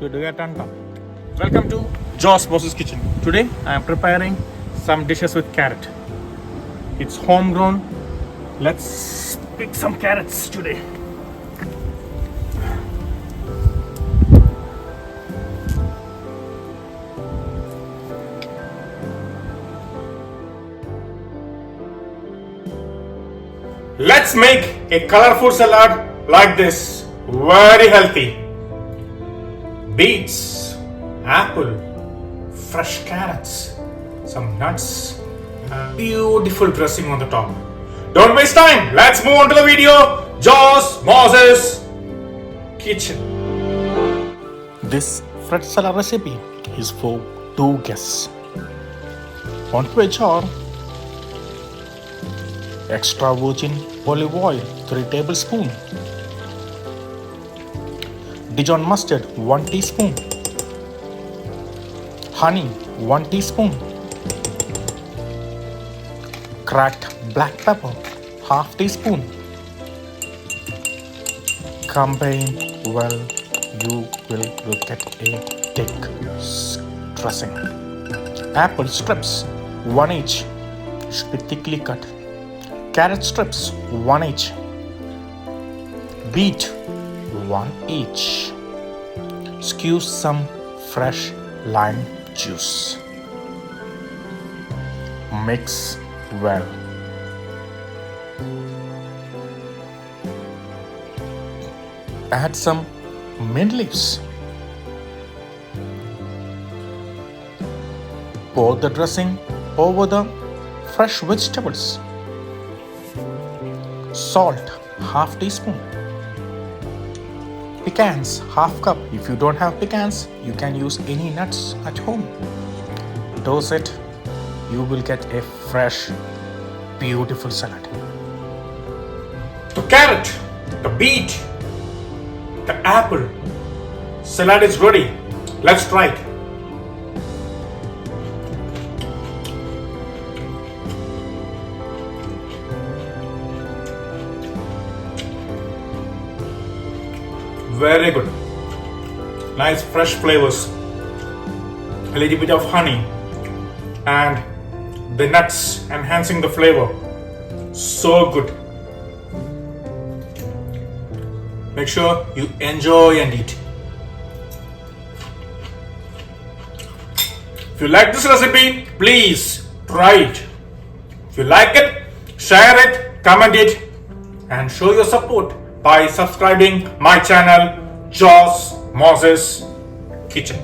good to get undone. Welcome to Josh Moses Kitchen. Today I am preparing some dishes with carrot. It's homegrown. Let's pick some carrots today. Let's make a colorful salad like this. Very healthy. Beets, apple, fresh carrots, some nuts, and beautiful dressing on the top. Don't waste time. Let's move on to the video. Josh Moses Kitchen. This fresh salad recipe is for 2 guests. Onto a jar, extra virgin olive oil 3 tablespoons, Dijon mustard 1 teaspoon, honey 1 teaspoon, cracked black pepper half teaspoon. Combine well, you will get a thick dressing. Apple strips 1 each, should be thickly cut. Carrot strips 1 each. Beet 1 each. Squeeze some fresh lime juice. Mix well. Add some mint leaves. Pour the dressing over the fresh vegetables. Salt half teaspoon. Pecans half cup. If you don't have pecans, you can use any nuts at home. Toast it. You will get a fresh, beautiful salad. The carrot, the beet, the apple salad is ready. Let's try it. Very good. Nice fresh flavors. A little bit of honey and the nuts enhancing the flavor. So good. Make sure you enjoy and eat. If you like this recipe, please try it. If you like it, share it, comment it, and show your support by subscribing my channel, Josh Moses Kitchen.